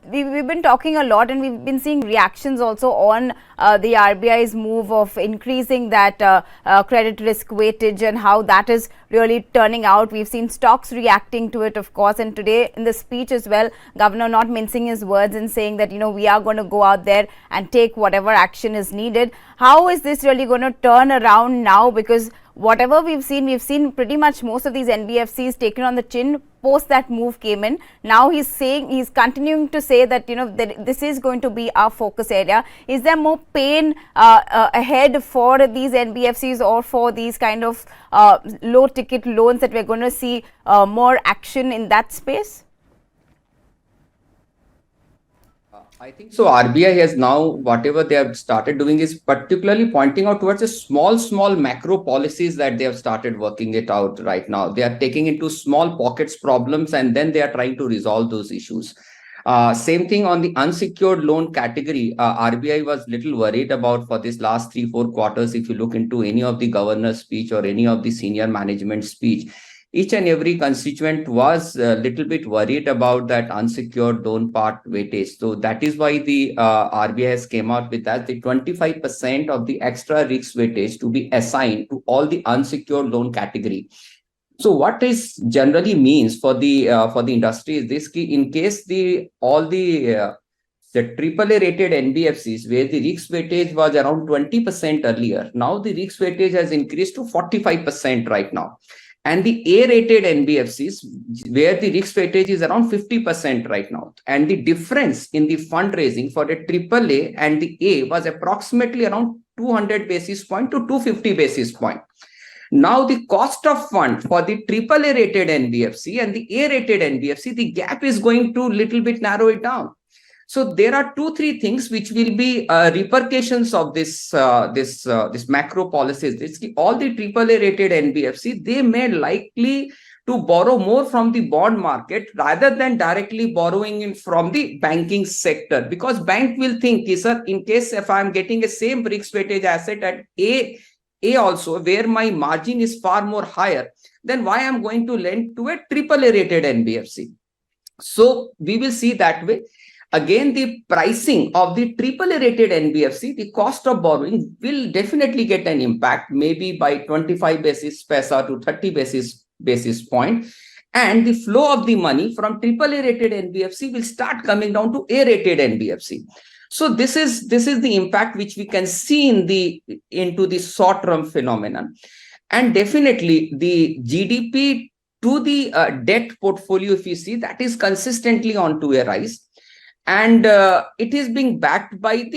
we've been talking a lot, and we've been seeing reactions also on the RBI's move of increasing that credit risk weightage and how that is really turning out. We've seen stocks reacting to it, of course, and today in the speech as well, Governor not mincing his words and saying that, we are going to go out there and take whatever action is needed. How is this really going to turn around now? Because whatever we've seen pretty much most of these NBFCs taken on the chin post that move came in. Now he's continuing to say that, that this is going to be our focus area. Is there more pain ahead for these NBFCs or for these kind of low ticket loans that we're going to see more action in that space? I think so. RBI has now, whatever they have started doing is particularly pointing out towards the small macro policies that they have started working it out right now. They are taking into small pockets problems and then they are trying to resolve those issues. Same thing on the unsecured loan category. RBI was little worried about for this last 3-4 quarters. If you look into any of the governor's speech or any of the senior management speech, each and every constituent was a little bit worried about that unsecured loan part weightage. So that is why the RBI has came out with that the 25% of the extra risk weightage to be assigned to all the unsecured loan category. So what this generally means for the industry is this: in case all the AAA rated NBFCs where the risk weightage was around 20% earlier, now the risk weightage has increased to 45% right now. And the A-rated NBFCs, where the risk weightage is around 50% right now. And the difference in the fundraising for the AAA and the A was approximately around 200 basis point to 250 basis point. Now, the cost of fund for the AAA rated NBFC and the A-rated NBFC, the gap is going to little bit narrow it down. So there are 2-3 things which will be repercussions of this macro policies. All the AAA rated NBFC, they may likely to borrow more from the bond market rather than directly borrowing in from the banking sector, because bank will think, sir, in case if I am getting a same risk weightage asset at A also, where my margin is far more higher, then why I'm going to lend to a AAA rated NBFC? So we will see that way. Again, the pricing of the AAA rated NBFC, the cost of borrowing will definitely get an impact, maybe by 25 basis paisa to 30 basis point. And the flow of the money from AAA rated NBFC will start coming down to A rated NBFC. So this is the impact which we can see into the short term phenomenon. And definitely the GDP to the debt portfolio, if you see, that is consistently on to a rise. And it is being backed by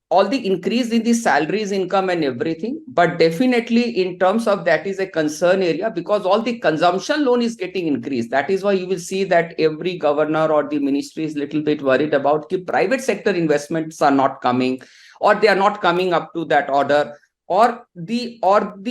all the increase in the salaries, income and everything. But definitely in terms of that is a concern area, because all the consumption loan is getting increased. That is why you will see that every governor or the ministry is little bit worried about the private sector investments are not coming, or they are not coming up to that order, or the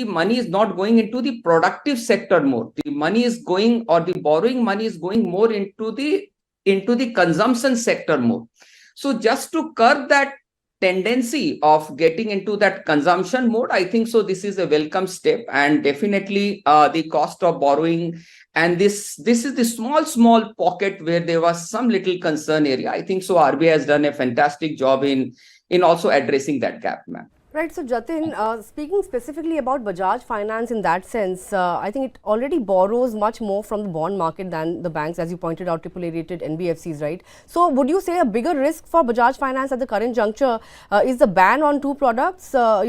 money is not going into the productive sector more. The money is going, or the borrowing money is going more into the consumption sector more. So just to curb that tendency of getting into that consumption mode, I think so this is a welcome step. And definitely the cost of borrowing, and this is the small pocket where there was some little concern area. I think so RBI has done a fantastic job in also addressing that gap, ma'am. Right. So, Jatin, speaking specifically about Bajaj Finance in that sense, I think it already borrows much more from the bond market than the banks, as you pointed out, AAA rated NBFCs, right? So, would you say a bigger risk for Bajaj Finance at the current juncture is the ban on 2 products, the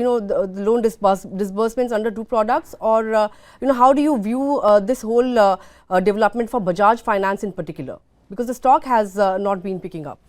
loan disbursements under 2 products, or, how do you view this whole development for Bajaj Finance in particular? Because the stock has not been picking up.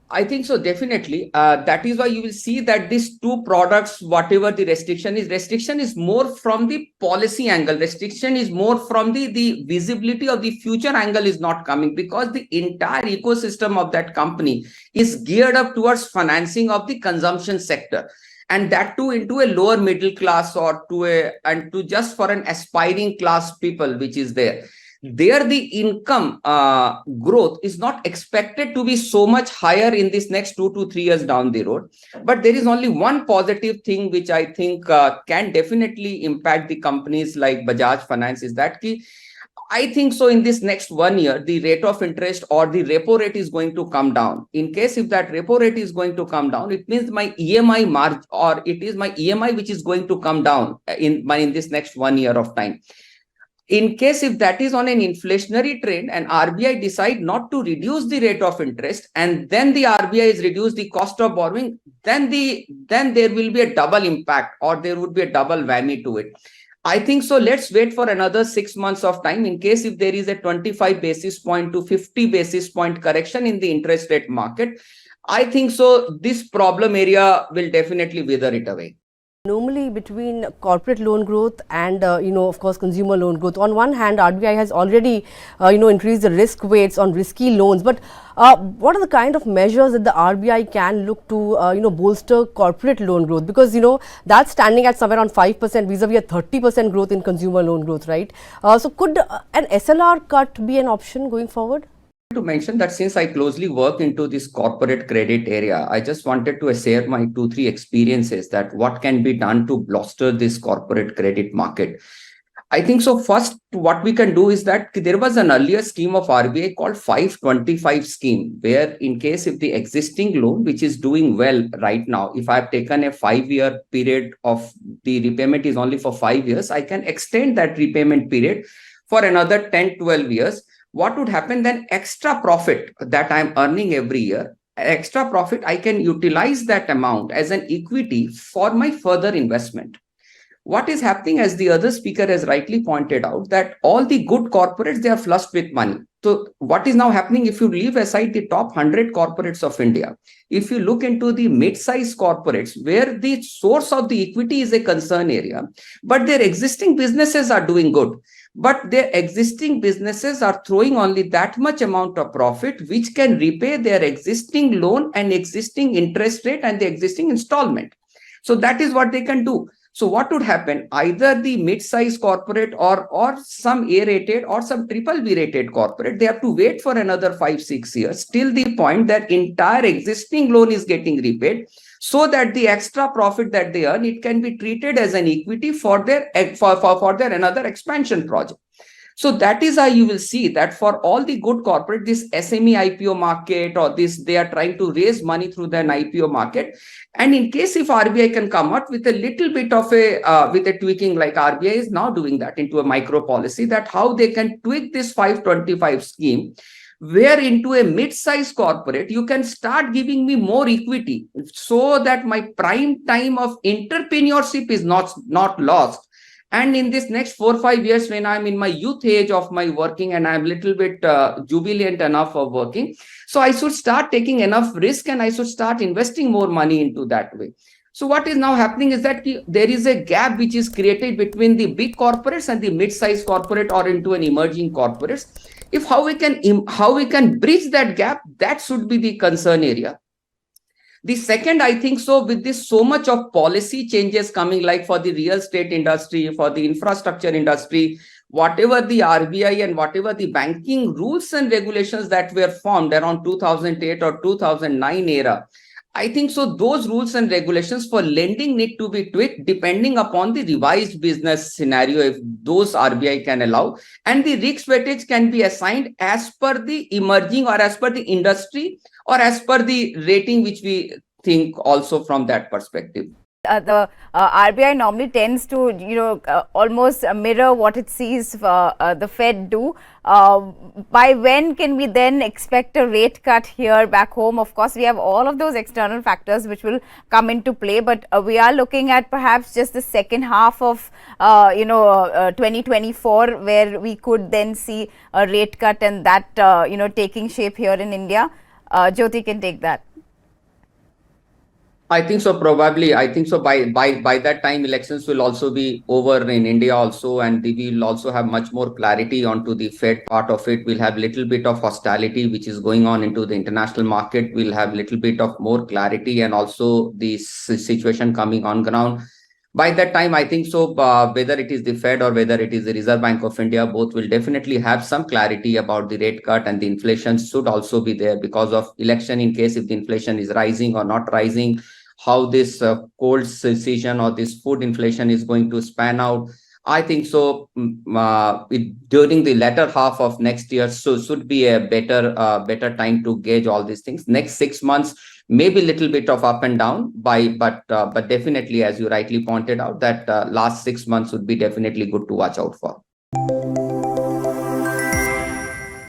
I think so, definitely. That is why you will see that these 2 products, whatever the restriction is more from the policy angle. Restriction is more from the visibility of the future angle is not coming, because the entire ecosystem of that company is geared up towards financing of the consumption sector. And that too into a lower middle class, or to just for an aspiring class people, which is there. There the income growth is not expected to be so much higher in this next 2 to 3 years down the road. But there is only one positive thing which I think can definitely impact the companies like Bajaj Finance, is that I think so in this next 1 year, the rate of interest or the repo rate is going to come down. In case if that repo rate is going to come down, it means my EMI margin, or it is my EMI which is going to come down in this next 1 year of time. In case if that is on an inflationary trend and RBI decide not to reduce the rate of interest, and then the RBI is reduce the cost of borrowing, then there will be a double impact, or there would be a double whammy to it. I think so. Let's wait for another 6 months of time. In case if there is a 25 basis point to 50 basis point correction in the interest rate market, I think so this problem area will definitely wither it away. Normally between corporate loan growth and of course consumer loan growth, on one hand RBI has already increased the risk weights on risky loans, but what are the kind of measures that the RBI can look to bolster corporate loan growth, because that's standing at somewhere around 5% vis-a-vis a 30% growth in consumer loan growth, right? So could an SLR cut be an option going forward? To mention that since I closely work into this corporate credit area, I just wanted to share my 2-3 experiences that what can be done to bolster this corporate credit market. I think so. First, what we can do is that there was an earlier scheme of RBI called 525 scheme, where in case if the existing loan, which is doing well right now, if I've taken a 5-year period of the repayment is only for 5 years, I can extend that repayment period for another 10-12 years. What would happen then? Extra profit that I'm earning every year, extra profit, I can utilize that amount as an equity for my further investment. What is happening, as the other speaker has rightly pointed out, that all the good corporates, they are flushed with money. So what is now happening, if you leave aside the top 100 corporates of India, if you look into the mid-sized corporates where the source of the equity is a concern area, but their existing businesses are doing good. But their existing businesses are throwing only that much amount of profit, which can repay their existing loan and existing interest rate and the existing installment. So that is what they can do. So what would happen? Either the mid-sized corporate or some A-rated or some BBB rated corporate, they have to wait for another 5-6 years till the point that entire existing loan is getting repaid, so that the extra profit that they earn, it can be treated as an equity for their another expansion project. So that is how you will see that for all the good corporate, this SME IPO market or this, they are trying to raise money through an IPO market. And in case if RBI can come out with a little bit of with a tweaking, like RBI is now doing that into a micro policy, that how they can tweak this 525 scheme, where into a mid-sized corporate, you can start giving me more equity so that my prime time of entrepreneurship is not lost. And in this next 4-5 years, when I'm in my youth age of my working and I'm a little bit jubilant enough of working, so I should start taking enough risk and I should start investing more money into that way. So what is now happening is that there is a gap which is created between the big corporates and the mid-sized corporate or into an emerging corporates. If how we can bridge that gap, that should be the concern area. The second, I think so, with this so much of policy changes coming, like for the real estate industry, for the infrastructure industry, whatever the RBI and whatever the banking rules and regulations that were formed around 2008 or 2009 era, I think so those rules and regulations for lending need to be tweaked depending upon the revised business scenario, if those RBI can allow, and the risk weightage can be assigned as per the emerging or as per the industry or as per the rating which we think also from that perspective. The RBI normally tends to, almost mirror what it sees the Fed do. By when can we then expect a rate cut here back home? Of course, we have all of those external factors which will come into play, but we are looking at perhaps just the second half of 2024, where we could then see a rate cut and that taking shape here in India. Jyoti can take that. I think so. Probably, I think so. By that time, elections will also be over in India also, and we will also have much more clarity onto the Fed part of it. We'll have little bit of hostility which is going on into the international market. We'll have little bit of more clarity and also the situation coming on ground. By that time, I think so, whether it is the Fed or whether it is the Reserve Bank of India, both will definitely have some clarity about the rate cut, and the inflation should also be there because of election. In case if the inflation is rising or not rising, how this cold season or this food inflation is going to span out, I think so. During the latter half of next year, so should be a better time to gauge all these things. Next 6 months, maybe a little bit of up and down, but definitely, as you rightly pointed out, that last 6 months would be definitely good to watch out for.